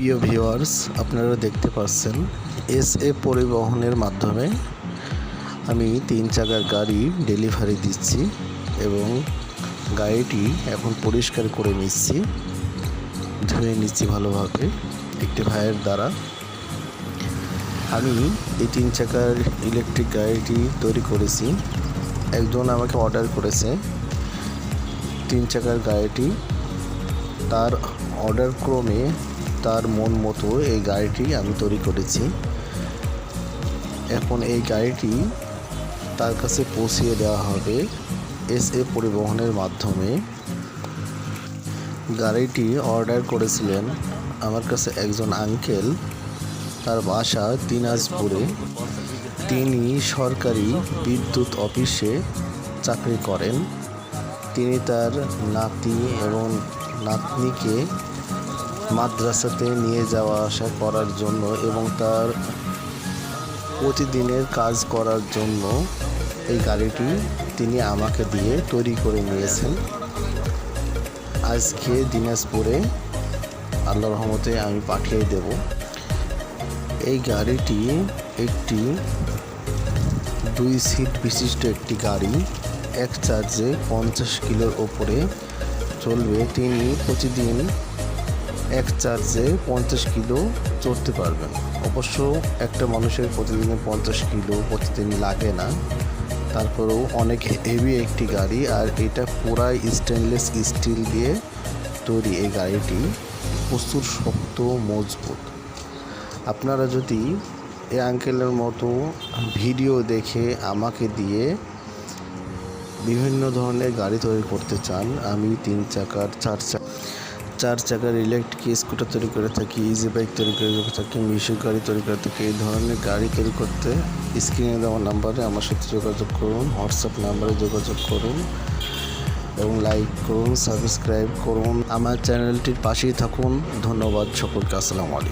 প্রিয় ভিউয়ার্স, আপনারা দেখতে পাচ্ছেন এসএ পরিবহনের মাধ্যমে আমি 3 চাকার গাড়ি ডেলিভারি দিচ্ছি এবং গাড়িটি এখন পরিষ্কার করে নিচ্ছি, ধুয়ে নিচ্ছি ভালোভাবে একটি ভাইয়ের দ্বারা। আমি এই 3 চাকার ইলেকট্রিক গাড়িটি তৈরি করেছি। একজন আমাকে অর্ডার করেছে 3 চাকার গাড়িটি, তার অর্ডার ক্রমে তার মন মতো এই গাড়িটি আমি তৈরি করেছি। এখন এই গাড়িটি তার কাছে পৌঁছিয়ে দেওয়া হবে এসএ পরিবহনের মাধ্যমে। গাড়িটি অর্ডার করেছিলেন আমার কাছে একজন আঙ্কেল, তার বাসা দিনাজপুরে। তিনি সরকারি বিদ্যুৎ অফিসে চাকরি করেন। তিনি তার নাতি এবং নাতনিকে মাদ্রাসাতে নিয়ে যাওয়া আসা করার জন্য এবং তার প্রতিদিনের কাজ করার জন্য এই গাড়িটি তিনি আমাকে দিয়ে তৈরি করে নিয়েছেন। আজকে দিনাজপুরে আল্লাহর রহমতে আমি পাঠিয়ে দেব। এই গাড়িটি একটি 2 সিট বিশিষ্ট একটি গাড়ি, এক চার্জে 50 কিলোর ওপরে চলবে। তিনি প্রতিদিন এক চার্জে 50 কিলো চড়তে পারবেন। অবশ্য একটা মানুষের প্রতিদিনে 50 কিলো প্রতিদিন লাগে না, তারপরেও অনেক হেভি একটি গাড়ি। আর এটা পুরাই স্টেনলেস স্টিল দিয়ে তৈরি। এই গাড়িটি প্রচুর শক্ত মজবুত। আপনারা যদি এই আঙ্কেলের মতো ভিডিও দেখে আমাকে দিয়ে বিভিন্ন ধরনের গাড়ি তৈরি করতে চান, আমি 3 চাকার 4 চাকার ইলেকট্রিক স্কুটার তৈরি করে থাকি, ইজি বাইক তৈরি করে থাকি, মিশুক গাড়ি তৈরি করে থাকি। এই ধরনের গাড়ি তৈরি করতে স্ক্রিনে দেওয়া নাম্বারে আমার সাথে যোগাযোগ করুন, হোয়াটসঅ্যাপ নাম্বারে যোগাযোগ করুন এবং লাইক করুন, সাবস্ক্রাইব করুন, আমার চ্যানেলটির পাশেই থাকুন। ধন্যবাদ সকলকে। আসসালামু আলাইকুম।